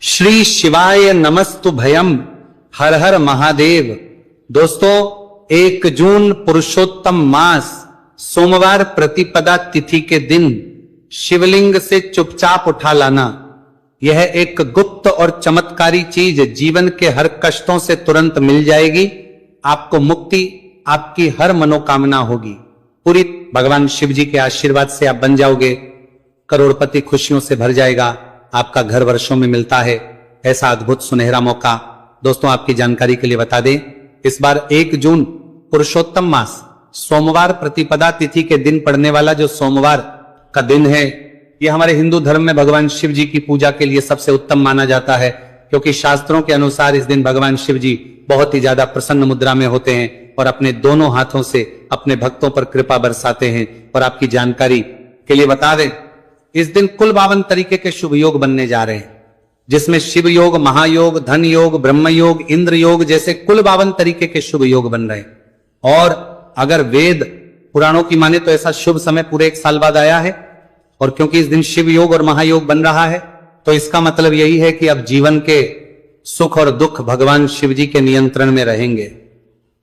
श्री शिवाय नमस्तु भयम, हर हर महादेव। दोस्तों, 1 जून पुरुषोत्तम मास सोमवार प्रतिपदा तिथि के दिन शिवलिंग से चुपचाप उठा लाना, यह एक गुप्त और चमत्कारी चीज जीवन के हर कष्टों से तुरंत मिल जाएगी। आपको मुक्ति, आपकी हर मनोकामना होगी पूरी। भगवान शिव जी के आशीर्वाद से आप बन जाओगे, करोड़पति खुशियों से भर जाएगा। आपका घर वर्षों में मिलता है ऐसा अद्भुत सुनहरा मौका। दोस्तों, आपकी जानकारी के लिए बता दें, इस बार 1 जून पुरुषोत्तम मास सोमवार प्रतिपदा तिथि के दिन पड़ने वाला जो सोमवार का दिन है, यह हमारे हिंदू धर्म में भगवान शिव जी की पूजा के लिए सबसे उत्तम माना जाता है, क्योंकि शास्त्रों के अनुसार इस दिन भगवान शिव जी बहुत ही ज्यादा प्रसन्न मुद्रा में होते हैं और अपने दोनों हाथों से अपने भक्तों पर कृपा बरसाते हैं। और आपकी जानकारी के लिए बता दें, इस दिन कुल 52 तरीके के शुभ योग बनने जा रहे हैं, जिसमें शिव योग, महायोग, धन योग, ब्रह्म योग, इंद्र योग जैसे कुल 52 तरीके के शुभ योग बन रहे हैं। और अगर वेद पुराणों की माने तो ऐसा शुभ समय पूरे 1 साल बाद आया है। और क्योंकि इस दिन शिव योग और महायोग बन रहा है, तो इसका मतलब यही है कि अब जीवन के सुख और दुख भगवान शिव जी के नियंत्रण में रहेंगे।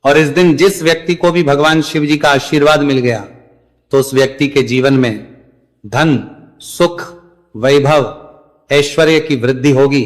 और इस दिन जिस व्यक्ति को भी भगवान शिव जी का आशीर्वाद मिल गया, तो उस व्यक्ति के जीवन में धन, सुख, वैभव, ऐश्वर्य की वृद्धि होगी।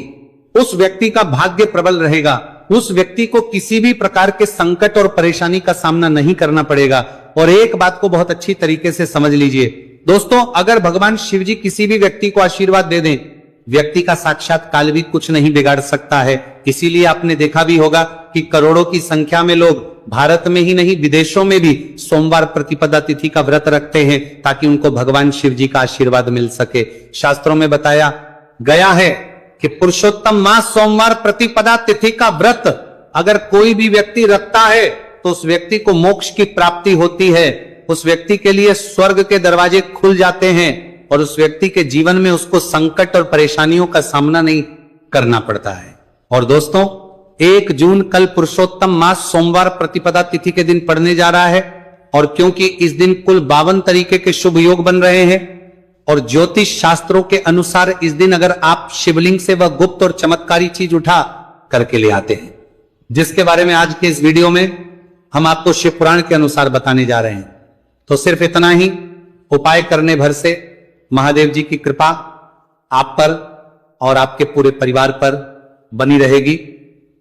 उस व्यक्ति का भाग्य प्रबल रहेगा। उस व्यक्ति को किसी भी प्रकार के संकट और परेशानी का सामना नहीं करना पड़ेगा। और एक बात को बहुत अच्छी तरीके से समझ लीजिए दोस्तों, अगर भगवान शिव जी किसी भी व्यक्ति को आशीर्वाद दे दें, व्यक्ति का साक्षात काल भी कुछ नहीं बिगाड़ सकता है। इसीलिए आपने देखा भी होगा कि करोड़ों की संख्या में लोग भारत में ही नहीं, विदेशों में भी सोमवार प्रतिपदा तिथि का व्रत रखते हैं, ताकि उनको भगवान शिव जी का आशीर्वाद मिल सके। शास्त्रों में बताया गया है कि पुरुषोत्तम मास सोमवार प्रतिपदा तिथि का व्रत अगर कोई भी व्यक्ति रखता है, तो उस व्यक्ति को मोक्ष की प्राप्ति होती है। उस व्यक्ति के लिए स्वर्ग के दरवाजे खुल जाते हैं और उस व्यक्ति के जीवन में उसको संकट और परेशानियों का सामना नहीं करना पड़ता है। और दोस्तों, 1 जून कल पुरुषोत्तम मास सोमवार प्रतिपदा तिथि के दिन पड़ने जा रहा है। और क्योंकि इस दिन कुल 52 तरीके के शुभ योग बन रहे हैं, और ज्योतिष शास्त्रों के अनुसार इस दिन अगर आप शिवलिंग से वह गुप्त और चमत्कारी चीज उठा करके ले आते हैं, जिसके बारे में आज के इस वीडियो में हम आपको शिव पुराण के अनुसार बताने जा रहे हैं, तो सिर्फ इतना ही उपाय करने भर से महादेव जी की कृपा आप पर और आपके पूरे परिवार पर बनी रहेगी,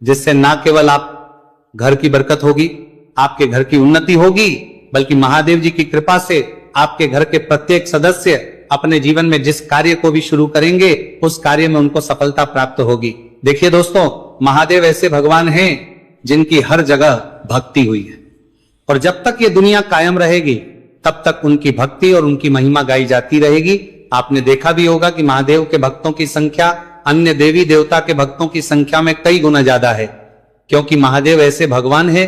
जिससे ना केवल आप घर की बरकत होगी, आपके घर की उन्नति होगी, बल्कि महादेव जी की कृपा से आपके घर के प्रत्येक सदस्य अपने जीवन में जिस कार्य को भी शुरू करेंगे, उस कार्य में उनको सफलता प्राप्त होगी। देखिए दोस्तों, महादेव ऐसे भगवान हैं जिनकी हर जगह भक्ति हुई है, और जब तक ये दुनिया कायम रहेगी तब तक उनकी भक्ति और उनकी महिमा गाई जाती रहेगी। आपने देखा भी होगा कि महादेव के भक्तों की संख्या अन्य देवी देवता के भक्तों की संख्या में कई गुना ज्यादा है, क्योंकि महादेव ऐसे भगवान हैं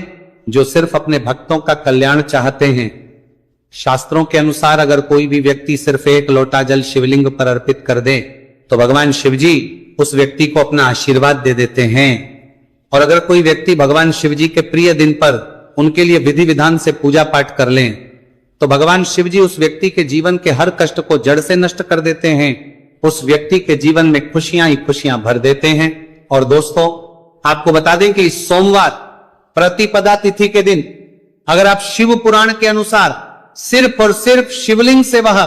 जो सिर्फ अपने भक्तों का कल्याण चाहते हैं। शास्त्रों के अनुसार अगर कोई भी व्यक्ति सिर्फ 1 लोटा जल शिवलिंग पर अर्पित कर दे, तो भगवान शिव जी उस व्यक्ति को अपना आशीर्वाद दे देते हैं। और अगर कोई व्यक्ति भगवान शिव जी के प्रिय दिन पर उनके लिए विधि विधान से पूजा पाठ कर लें, तो भगवान शिव जी उस व्यक्ति के जीवन के हर कष्ट को जड़ से नष्ट कर देते हैं। उस व्यक्ति के जीवन में खुशियां ही खुशियां भर देते हैं। और दोस्तों, आपको बता दें कि इस सोमवार प्रतिपदा तिथि के दिन अगर आप शिव पुराण के अनुसार सिर्फ और सिर्फ शिवलिंग से वह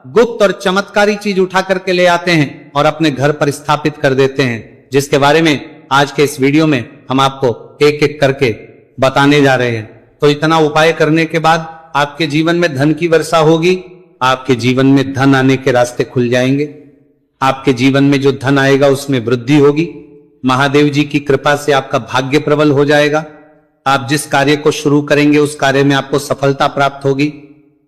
गुप्त और चमत्कारी चीज उठा करके ले आते हैं और अपने घर पर स्थापित कर देते हैं, जिसके बारे में आज के इस वीडियो में हम आपको एक एक करके बताने जा रहे हैं। तो इतना उपाय करने के बाद आपके जीवन में धन की वर्षा होगी, आपके जीवन में धन आने के रास्ते खुल जाएंगे, आपके जीवन में जो धन आएगा उसमें वृद्धि होगी, महादेव जी की कृपा से आपका भाग्य प्रबल हो जाएगा, आप जिस कार्य को शुरू करेंगे उस कार्य में आपको सफलता प्राप्त होगी,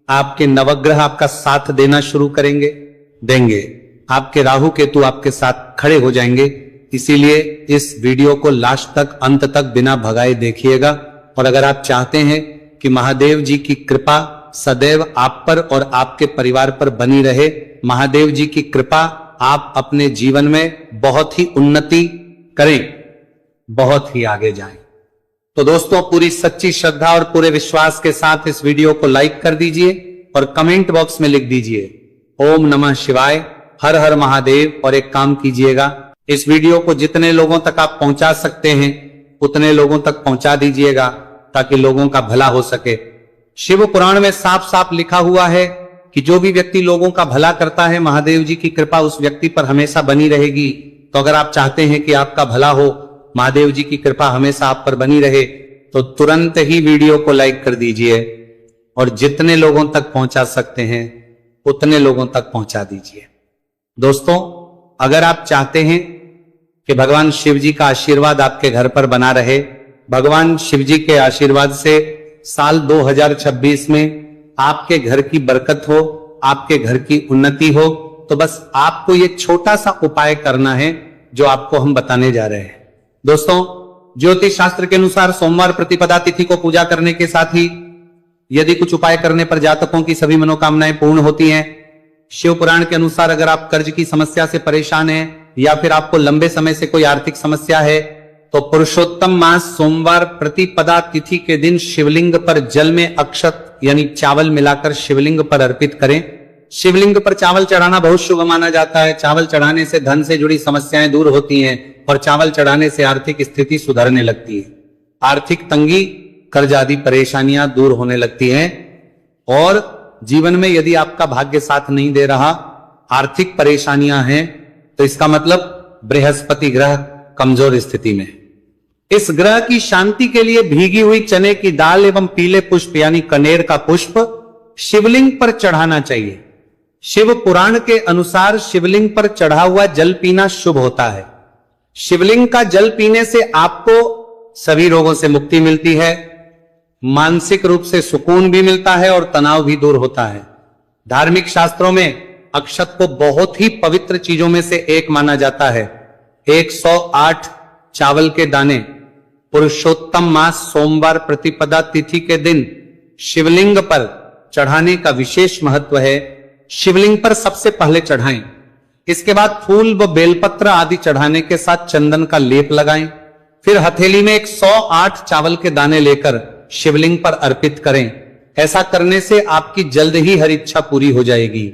आपके नवग्रह आपका साथ देना शुरू देंगे, आपके राहु केतु आपके साथ खड़े हो जाएंगे। इसीलिए इस वीडियो को लास्ट तक, अंत तक बिना भगाए देखिएगा। और अगर आप चाहते हैं कि महादेव जी की कृपा सदैव आप पर और आपके परिवार पर बनी रहे, महादेव जी की कृपा आप अपने जीवन में बहुत ही उन्नति करें, बहुत ही आगे जाएं, तो दोस्तों पूरी सच्ची श्रद्धा और पूरे विश्वास के साथ इस वीडियो को लाइक कर दीजिए और कमेंट बॉक्स में लिख दीजिए ओम नमः शिवाय, हर हर महादेव। और एक काम कीजिएगा, इस वीडियो को जितने लोगों तक आप पहुंचा सकते हैं उतने लोगों तक पहुंचा दीजिएगा ताकि लोगों का भला हो सके। शिव पुराण में साफ साफ लिखा हुआ है कि जो भी व्यक्ति लोगों का भला करता है, महादेव जी की कृपा उस व्यक्ति पर हमेशा बनी रहेगी। तो अगर आप चाहते हैं कि आपका भला हो, महादेव जी की कृपा हमेशा आप पर बनी रहे, तो तुरंत ही वीडियो को लाइक कर दीजिए और जितने लोगों तक पहुंचा सकते हैं उतने लोगों तक पहुंचा दीजिए। दोस्तों, अगर आप चाहते हैं कि भगवान शिव जी का आशीर्वाद आपके घर पर बना रहे, भगवान शिव जी के आशीर्वाद से साल 2026 में आपके घर की बरकत हो, आपके घर की उन्नति हो, तो बस आपको ये छोटा सा उपाय करना है जो आपको हम बताने जा रहे हैं। दोस्तों, ज्योतिष शास्त्र के अनुसार सोमवार प्रतिपदा तिथि को पूजा करने के साथ ही यदि कुछ उपाय करने पर जातकों की सभी मनोकामनाएं पूर्ण होती हैं। शिव पुराण के अनुसार अगर आप कर्ज की समस्या से परेशान हैं या फिर आपको लंबे समय से कोई आर्थिक समस्या है, तो पुरुषोत्तम मास सोमवार प्रतिपदा तिथि के दिन शिवलिंग पर जल में अक्षत यानी चावल मिलाकर शिवलिंग पर अर्पित करें। शिवलिंग पर चावल चढ़ाना बहुत शुभ माना जाता है। चावल चढ़ाने से धन से जुड़ी समस्याएं दूर होती हैं और चावल चढ़ाने से आर्थिक स्थिति सुधरने लगती है। आर्थिक तंगी, कर्ज आदि परेशानियां दूर होने लगती हैं और जीवन में यदि आपका भाग्य साथ नहीं दे रहा, आर्थिक परेशानियां हैं, तो इसका मतलब बृहस्पति ग्रह कमजोर स्थिति में। इस ग्रह की शांति के लिए भीगी हुई चने की दाल एवं पीले पुष्प यानी कनेर का पुष्प शिवलिंग पर चढ़ाना चाहिए। शिव पुराण के अनुसार शिवलिंग पर चढ़ा हुआ जल पीना शुभ होता है। शिवलिंग का जल पीने से आपको सभी रोगों से मुक्ति मिलती है, मानसिक रूप से सुकून भी मिलता है और तनाव भी दूर होता है। धार्मिक शास्त्रों में अक्षत को बहुत ही पवित्र चीजों में से एक माना जाता है। 108 चावल के दाने पुरुषोत्तम मास सोमवार प्रतिपदा तिथि के दिन शिवलिंग पर चढ़ाने का विशेष महत्व है। शिवलिंग पर सबसे पहले चढ़ाएं, इसके बाद फूल व बेलपत्र आदि चढ़ाने के साथ चंदन का लेप लगाएं, फिर हथेली में 108 चावल के दाने लेकर शिवलिंग पर अर्पित करें। ऐसा करने से आपकी जल्द ही हर इच्छा पूरी हो जाएगी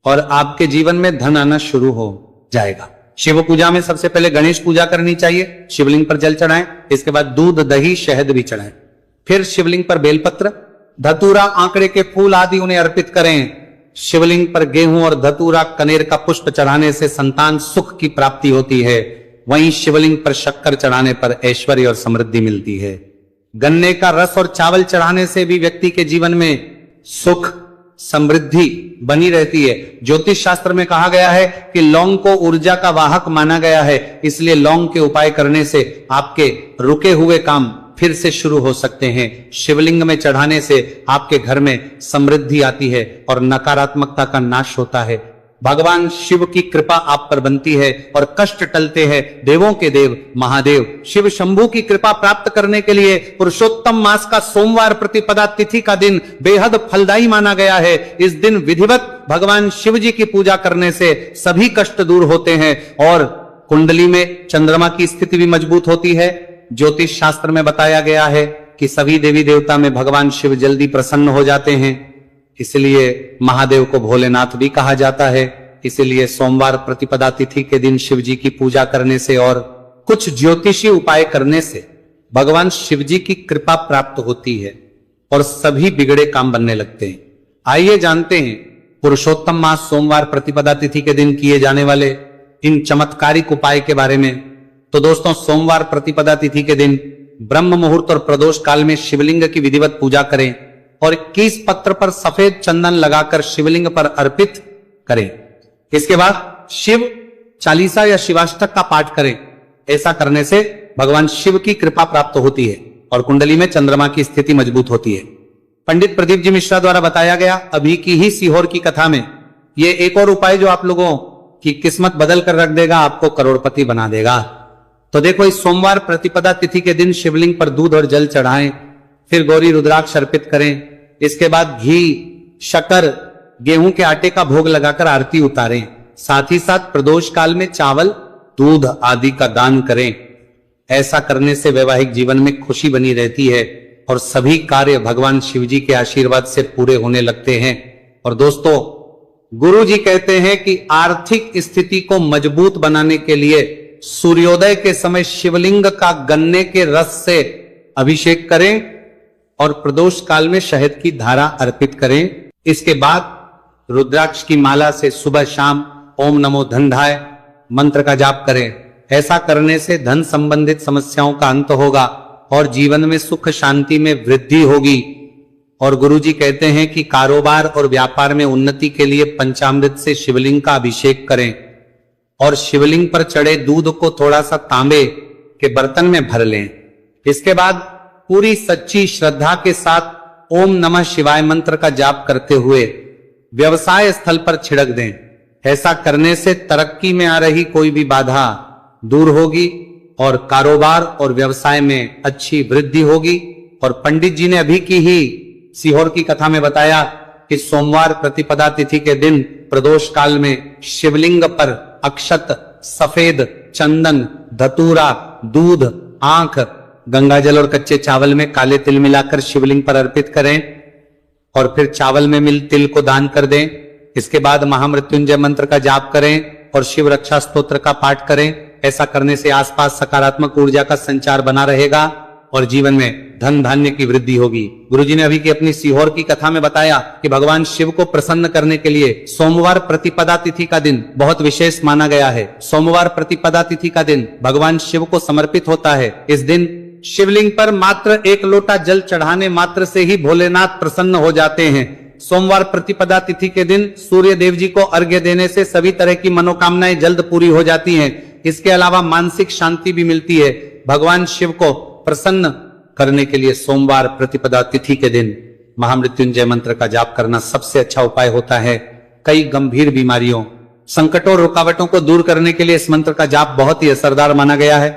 और आपके जीवन में धन आना शुरू हो जाएगा। शिव पूजा में सबसे पहले गणेश पूजा करनी चाहिए। शिवलिंग पर जल चढ़ाएं, इसके बाद दूध, दही, शहद भी चढ़ाएं, फिर शिवलिंग पर बेलपत्र, धतूरा, आंकड़े के फूल आदि उन्हें अर्पित करें। शिवलिंग पर गेहूं और धतूरा, कनेर का पुष्प चढ़ाने से संतान सुख की प्राप्ति होती है। वहीं शिवलिंग पर शक्कर चढ़ाने पर ऐश्वर्य और समृद्धि मिलती है। गन्ने का रस और चावल चढ़ाने से भी व्यक्ति के जीवन में सुख समृद्धि बनी रहती है। ज्योतिष शास्त्र में कहा गया है कि लौंग को ऊर्जा का वाहक माना गया है, इसलिए लौंग के उपाय करने से आपके रुके हुए काम फिर से शुरू हो सकते हैं। शिवलिंग में चढ़ाने से आपके घर में समृद्धि आती है और नकारात्मकता का नाश होता है। भगवान शिव की कृपा आप पर बनती है और कष्ट टलते हैं। देवों के देव महादेव शिव शंभू की कृपा प्राप्त करने के लिए पुरुषोत्तम मास का सोमवार प्रतिपदा तिथि का दिन बेहद फलदायी माना गया है। इस दिन विधिवत भगवान शिव जी की पूजा करने से सभी कष्ट दूर होते हैं और कुंडली में चंद्रमा की स्थिति भी मजबूत होती है। ज्योतिष शास्त्र में बताया गया है कि सभी देवी देवता में भगवान शिव जल्दी प्रसन्न हो जाते हैं, इसलिए महादेव को भोलेनाथ भी कहा जाता है। इसलिए सोमवार प्रतिपदा तिथि के दिन शिव जी की पूजा करने से और कुछ ज्योतिषी उपाय करने से भगवान शिव जी की कृपा प्राप्त होती है और सभी बिगड़े काम बनने लगते हैं। आइए जानते हैं पुरुषोत्तम मास सोमवार प्रतिपदा तिथि के दिन किए जाने वाले इन चमत्कारिक उपाय के बारे में। तो दोस्तों, सोमवार प्रतिपदा तिथि के दिन ब्रह्म मुहूर्त और प्रदोष काल में शिवलिंग की विधिवत पूजा करें और 21 पत्र पर सफेद चंदन लगाकर शिवलिंग पर अर्पित करें। इसके बाद शिव चालीसा या शिवाष्टक का पाठ करें। ऐसा करने से भगवान शिव की कृपा प्राप्त होती है और कुंडली में चंद्रमा की स्थिति मजबूत होती है। पंडित प्रदीप जी मिश्रा द्वारा बताया गया अभी की ही सीहोर की कथा में ये एक और उपाय जो आप लोगों की किस्मत बदल कर रख देगा, आपको करोड़पति बना देगा। तो देखो, इस सोमवार प्रतिपदा तिथि के दिन शिवलिंग पर दूध और जल चढ़ाएं, फिर गौरी रुद्राक्ष अर्पित करें। इसके बाद घी, शक्कर, गेहूं के आटे का भोग लगाकर आरती उतारें। साथ ही साथ प्रदोष काल में चावल, दूध आदि का दान करें। ऐसा करने से वैवाहिक जीवन में खुशी बनी रहती है और सभी कार्य भगवान शिव जी के आशीर्वाद से पूरे होने लगते हैं। और दोस्तों, गुरु जी कहते हैं कि आर्थिक स्थिति को मजबूत बनाने के लिए सूर्योदय के समय शिवलिंग का गन्ने के रस से अभिषेक करें और प्रदोष काल में शहद की धारा अर्पित करें। इसके बाद रुद्राक्ष की माला से सुबह शाम ओम नमो धनधाय मंत्र का जाप करें। ऐसा करने से धन संबंधित समस्याओं का अंत होगा और जीवन में सुख शांति में वृद्धि होगी। और गुरुजी कहते हैं कि कारोबार और व्यापार में उन्नति के लिए पंचामृत से शिवलिंग का अभिषेक करें और शिवलिंग पर चढ़े दूध को थोड़ा सा तांबे के बर्तन में भर लें। इसके बाद पूरी सच्ची श्रद्धा के साथ ओम नमः शिवाय मंत्र का जाप करते हुए व्यवसाय स्थल पर छिड़क दें। ऐसा करने से तरक्की में आ रही कोई भी बाधा दूर होगी और कारोबार और व्यवसाय में अच्छी वृद्धि होगी। और पंडित जी ने अभी की ही सीहोर की कथा में बताया कि सोमवार प्रतिपदा तिथि के दिन प्रदोष काल में शिवलिंग पर अक्षत, सफेद चंदन, धतूरा, दूध, आंख, गंगाजल और कच्चे चावल में काले तिल मिलाकर शिवलिंग पर अर्पित करें और फिर चावल में मिल तिल को दान कर दें। इसके बाद महामृत्युंजय मंत्र का जाप करें और शिव रक्षा स्तोत्र का पाठ करें। ऐसा करने से आसपास सकारात्मक ऊर्जा का संचार बना रहेगा और जीवन में धन धान्य की वृद्धि होगी। गुरुजी ने अभी की अपनी सीहोर की कथा में बताया कि भगवान शिव को प्रसन्न करने के लिए सोमवार प्रतिपदा तिथि का दिन बहुत विशेष माना गया है। सोमवार प्रतिपदा तिथि का दिन भगवान शिव को समर्पित होता है। इस दिन शिवलिंग पर मात्र 1 लोटा जल चढ़ाने मात्र से ही भोलेनाथ प्रसन्न हो जाते हैं। सोमवार प्रतिपदा तिथि के दिन सूर्य देव जी को अर्घ्य देने से सभी तरह की मनोकामनाएं जल्द पूरी हो जाती हैं। इसके अलावा मानसिक शांति भी मिलती है। भगवान शिव को प्रसन्न करने के लिए सोमवार प्रतिपदा तिथि के दिन महामृत्युंजय मंत्र का जाप करना सबसे अच्छा उपाय होता है। कई गंभीर बीमारियों, संकटों और रुकावटों को दूर करने के लिए इस मंत्र का जाप बहुत ही असरदार माना गया है।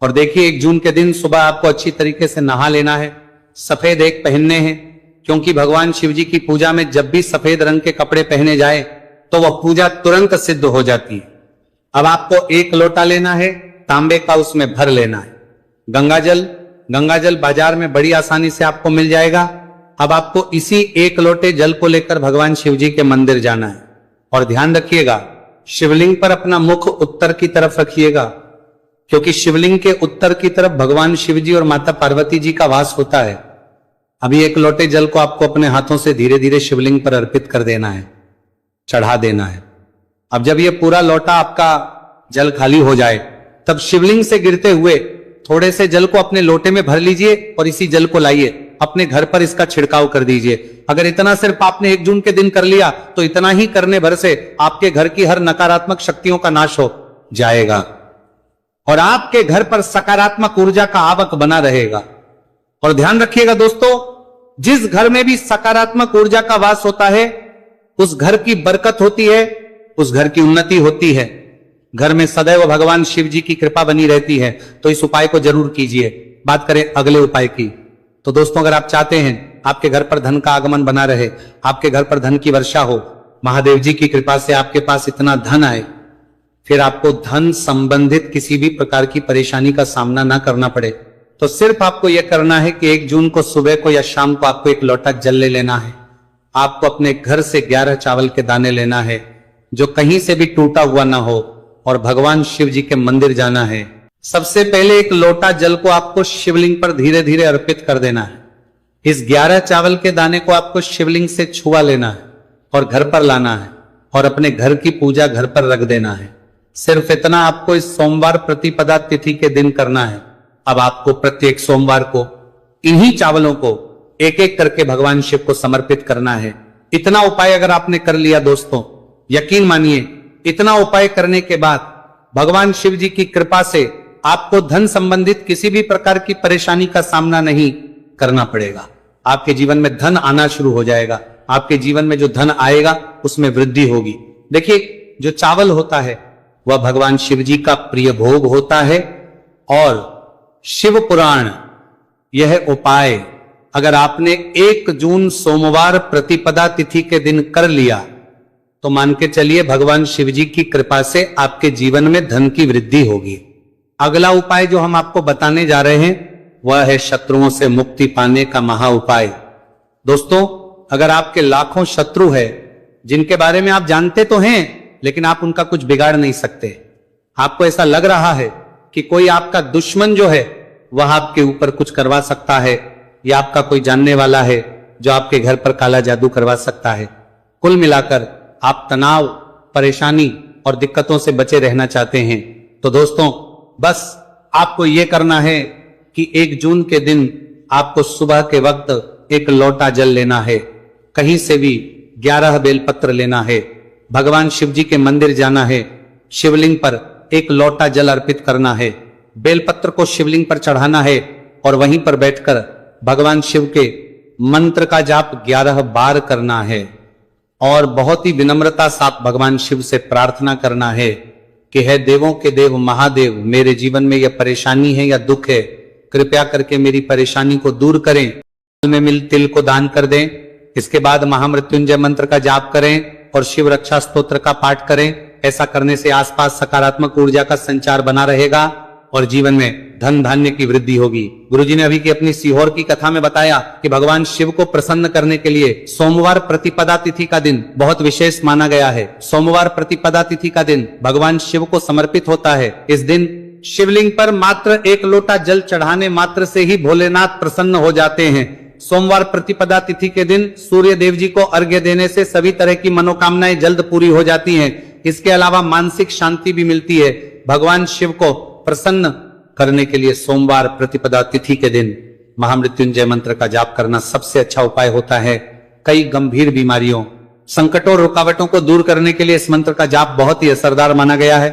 और देखिए 1 जून के दिन सुबह आपको अच्छी तरीके से नहा लेना है, सफेद एक पहनने हैं, क्योंकि भगवान शिव जी की पूजा में जब भी सफेद रंग के कपड़े पहने जाए तो वह पूजा तुरंत सिद्ध हो जाती है। अब आपको 1 लोटा लेना है, तांबे का उसमें भर लेना है। गंगाजल बाजार में बड़ी आसानी से आपको मिल जाएगा। अब आपको इसी 1 लोटे जल को लेकर भगवान शिव जी के मंदिर जाना है और ध्यान रखिएगा शिवलिंग पर अपना मुख उत्तर की तरफ रखिएगा, क्योंकि शिवलिंग के उत्तर की तरफ भगवान शिव जी और माता पार्वती जी का वास होता है। अभी 1 लोटे जल को आपको अपने हाथों से धीरे धीरे शिवलिंग पर अर्पित कर देना है, चढ़ा देना है। अब जब ये पूरा लोटा आपका जल खाली हो जाए तब शिवलिंग से गिरते हुए थोड़े से जल को अपने लोटे में भर लीजिए और इसी जल को लाइए अपने घर पर इसका छिड़काव कर दीजिए। अगर इतना सिर्फ आपने 1 जून के दिन कर लिया तो इतना ही करने भर से आपके घर की हर नकारात्मक शक्तियों का नाश हो जाएगा और आपके घर पर सकारात्मक ऊर्जा का आवक बना रहेगा। और ध्यान रखिएगा दोस्तों, जिस घर में भी सकारात्मक ऊर्जा का वास होता है उस घर की बरकत होती है, उस घर की उन्नति होती है, घर में सदैव भगवान शिव जी की कृपा बनी रहती है। तो इस उपाय को जरूर कीजिए। बात करें अगले उपाय की, तो दोस्तों अगर आप चाहते हैं आपके घर पर धन का आगमन बना रहे, आपके घर पर धन की वर्षा हो, महादेव जी की कृपा से आपके पास इतना धन आए, फिर आपको धन संबंधित किसी भी प्रकार की परेशानी का सामना ना करना पड़े, तो सिर्फ आपको यह करना है कि 1 जून को सुबह को या शाम को आपको 1 लोटा जल ले लेना है। आपको अपने घर से 11 चावल के दाने लेना है जो कहीं से भी टूटा हुआ ना हो और भगवान शिव जी के मंदिर जाना है। सबसे पहले 1 लोटा जल को आपको शिवलिंग पर धीरे धीरे अर्पित कर देना है। इस 11 चावल के दाने को आपको शिवलिंग से छुआ लेना है और घर पर लाना है और अपने घर की पूजा घर पर रख देना है। सिर्फ इतना आपको इस सोमवार प्रतिपदा तिथि के दिन करना है। अब आपको प्रत्येक सोमवार को इन्हीं चावलों को एक एक करके भगवान शिव को समर्पित करना है। इतना उपाय अगर आपने कर लिया दोस्तों, यकीन मानिए इतना उपाय करने के बाद भगवान शिव जी की कृपा से आपको धन संबंधित किसी भी प्रकार की परेशानी का सामना नहीं करना पड़ेगा। आपके जीवन में धन आना शुरू हो जाएगा। आपके जीवन में जो धन आएगा उसमें वृद्धि होगी। देखिए जो चावल होता है वह भगवान शिव जी का प्रिय भोग होता है और शिव पुराण यह उपाय अगर आपने 1 जून सोमवार प्रतिपदा तिथि के दिन कर लिया तो मान के चलिए भगवान शिव जी की कृपा से आपके जीवन में धन की वृद्धि होगी। अगला उपाय जो हम आपको बताने जा रहे हैं वह है शत्रुओं से मुक्ति पाने का महा उपाय। दोस्तों अगर आपके लाखों शत्रु है जिनके बारे में आप जानते तो हैं लेकिन आप उनका कुछ बिगाड़ नहीं सकते। आपको ऐसा लग रहा है कि कोई आपका दुश्मन जो है वह आपके ऊपर कुछ करवा सकता है, या आपका कोई जानने वाला है जो आपके घर पर काला जादू करवा सकता है। कुल मिलाकर आप तनाव, परेशानी और दिक्कतों से बचे रहना चाहते हैं तो दोस्तों बस आपको यह करना है कि 1 जून के दिन आपको सुबह के वक्त एक लोटा जल लेना है, कहीं से भी 11 बेलपत्र लेना है, भगवान शिव जी के मंदिर जाना है, शिवलिंग पर एक लोटा जल अर्पित करना है, बेलपत्र को शिवलिंग पर चढ़ाना है और वहीं पर बैठकर भगवान शिव के मंत्र का जाप 11 बार करना है और बहुत ही विनम्रता साथ भगवान शिव से प्रार्थना करना है कि हे देवों के देव महादेव, मेरे जीवन में यह परेशानी है या दुख है, कृपया करके मेरी परेशानी को दूर करें। में मिल तिल को दान कर दें। इसके बाद महामृत्युंजय मंत्र का जाप करें और शिव रक्षा स्तोत्र का पाठ करें। ऐसा करने से आसपास सकारात्मक ऊर्जा का संचार बना रहेगा और जीवन में धन धान्य की वृद्धि होगी। गुरुजी ने अभी की अपनी सीहोर की कथा में बताया कि भगवान शिव को प्रसन्न करने के लिए सोमवार प्रतिपदा तिथि का दिन बहुत विशेष माना गया है। सोमवार प्रतिपदा तिथि का दिन भगवान शिव को समर्पित होता है। इस दिन शिवलिंग पर मात्र 1 लोटा जल चढ़ाने मात्र से ही भोलेनाथ प्रसन्न हो जाते हैं। सोमवार प्रतिपदा तिथि के दिन सूर्य देव जी को अर्घ्य देने से सभी तरह की मनोकामनाएं जल्द पूरी हो जाती हैं। इसके अलावा मानसिक शांति भी मिलती है। भगवान शिव को प्रसन्न करने के लिए सोमवार प्रतिपदा तिथि के दिन महामृत्युंजय मंत्र का जाप करना सबसे अच्छा उपाय होता है। कई गंभीर बीमारियों, संकटों, रुकावटों को दूर करने के लिए इस मंत्र का जाप बहुत ही असरदार माना गया है।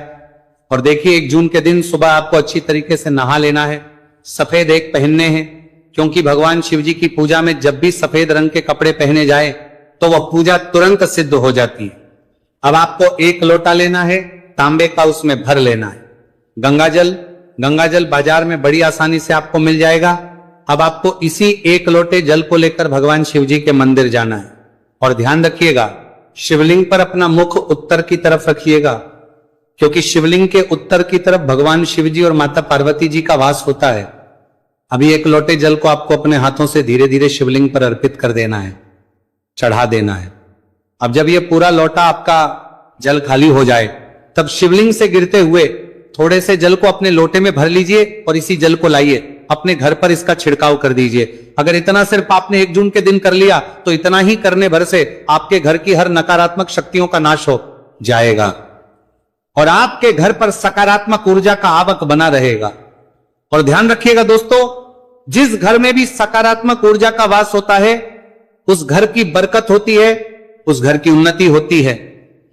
और देखिए 1 जून के दिन सुबह आपको अच्छी तरीके से नहा लेना है, सफेद एक पहनने हैं, क्योंकि भगवान शिव जी की पूजा में जब भी सफेद रंग के कपड़े पहने जाए तो वह पूजा तुरंत सिद्ध हो जाती है। अब आपको 1 लोटा लेना है, तांबे का, उसमें भर लेना है गंगाजल बाजार में बड़ी आसानी से आपको मिल जाएगा। अब आपको इसी 1 लोटे जल को लेकर भगवान शिव जी के मंदिर जाना है और ध्यान रखिएगा शिवलिंग पर अपना मुख उत्तर की तरफ रखिएगा, क्योंकि शिवलिंग के उत्तर की तरफ भगवान शिव जी और माता पार्वती जी का वास होता है। अभी 1 लोटे जल को आपको अपने हाथों से धीरे धीरे शिवलिंग पर अर्पित कर देना है, चढ़ा देना है। अब जब यह पूरा लोटा आपका जल खाली हो जाए तब शिवलिंग से गिरते हुए थोड़े से जल को अपने लोटे में भर लीजिए और इसी जल को लाइए अपने घर पर इसका छिड़काव कर दीजिए। अगर इतना सिर्फ आपने 1 जून के दिन कर लिया तो इतना ही करने भर से आपके घर की हर नकारात्मक शक्तियों का नाश हो जाएगा और आपके घर पर सकारात्मक ऊर्जा का आवक बना रहेगा। और ध्यान रखिएगा दोस्तों, जिस घर में भी सकारात्मक ऊर्जा का वास होता है उस घर की बरकत होती है, उस घर की उन्नति होती है,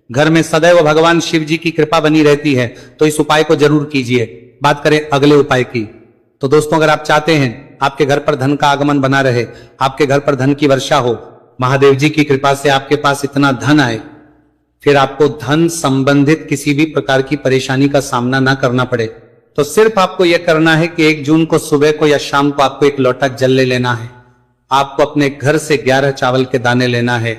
घर में सदैव भगवान शिव जी की कृपा बनी रहती है। तो इस उपाय को जरूर कीजिए। बात करें अगले उपाय की तो दोस्तों, अगर आप चाहते हैं आपके घर पर धन का आगमन बना रहे, आपके घर पर धन की वर्षा हो, महादेव जी की कृपा से आपके पास इतना धन आए, फिर आपको धन संबंधित किसी भी प्रकार की परेशानी का सामना ना करना पड़े, तो सिर्फ आपको यह करना है कि 1 जून को सुबह को या शाम को आपको 1 लोटा जल ले लेना है। आपको अपने घर से 11 चावल के दाने लेना है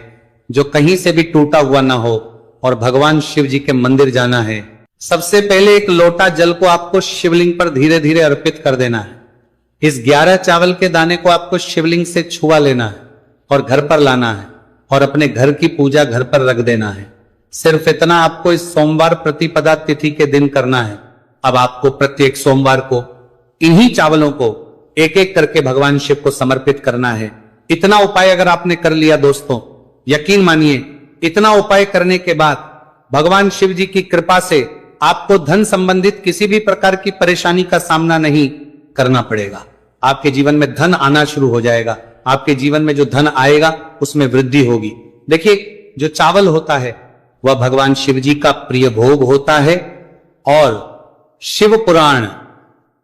जो कहीं से भी टूटा हुआ ना हो और भगवान शिव जी के मंदिर जाना है। सबसे पहले 1 लोटा जल को आपको शिवलिंग पर धीरे धीरे अर्पित कर देना है। इस 11 चावल के दाने को आपको शिवलिंग से छुआ लेना है और घर पर लाना है और अपने घर की पूजा घर पर रख देना है। सिर्फ इतना आपको इस सोमवार प्रतिपदा तिथि के दिन करना है। अब आपको प्रत्येक सोमवार को इन्हीं चावलों को एक एक करके भगवान शिव को समर्पित करना है। इतना उपाय अगर आपने कर लिया दोस्तों, यकीन मानिए इतना उपाय करने के बाद भगवान शिव जी की कृपा से आपको धन संबंधित किसी भी प्रकार की परेशानी का सामना नहीं करना पड़ेगा। आपके जीवन में धन आना शुरू हो जाएगा। आपके जीवन में जो धन आएगा उसमें वृद्धि होगी। देखिए, जो चावल होता है वह भगवान शिव जी का प्रिय भोग होता है और शिव पुराण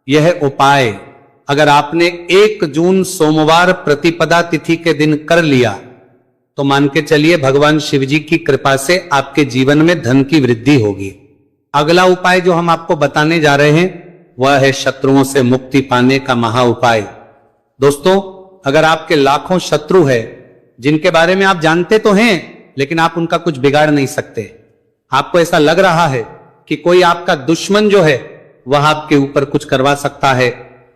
यह उपाय अगर आपने 1 जून सोमवार प्रतिपदा तिथि के दिन कर लिया तो मान के चलिए भगवान शिव जी की कृपा से आपके जीवन में धन की वृद्धि होगी। अगला उपाय जो हम आपको बताने जा रहे हैं वह है शत्रुओं से मुक्ति पाने का महा उपाय। दोस्तों, अगर आपके लाखों शत्रु है जिनके बारे में आप जानते तो हैं लेकिन आप उनका कुछ बिगाड़ नहीं सकते, आपको ऐसा लग रहा है कि कोई आपका दुश्मन जो है वह आपके ऊपर कुछ करवा सकता है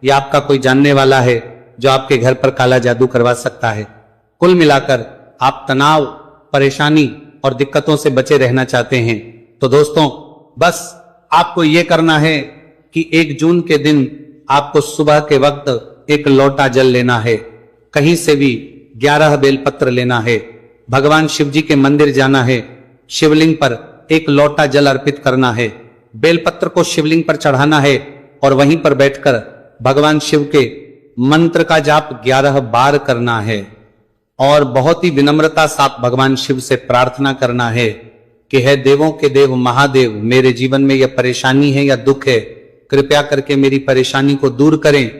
या आपका कोई जानने वाला है जो आपके घर पर काला जादू करवा सकता है, कुल मिलाकर आप तनाव, परेशानी और दिक्कतों से बचे रहना चाहते हैं तो दोस्तों बस आपको यह करना है कि 1 जून के दिन आपको सुबह के वक्त एक लोटा जल लेना है, कहीं से भी 11 बेलपत्र लेना है, भगवान शिव जी के मंदिर जाना है, शिवलिंग पर एक लोटा जल अर्पित करना है, बेलपत्र को शिवलिंग पर चढ़ाना है और वहीं पर बैठकर भगवान शिव के मंत्र का जाप 11 बार करना है और बहुत ही विनम्रता साथ भगवान शिव से प्रार्थना करना है कि हे देवों के देव महादेव, मेरे जीवन में यह परेशानी है या दुख है, कृपया करके मेरी परेशानी को दूर करें।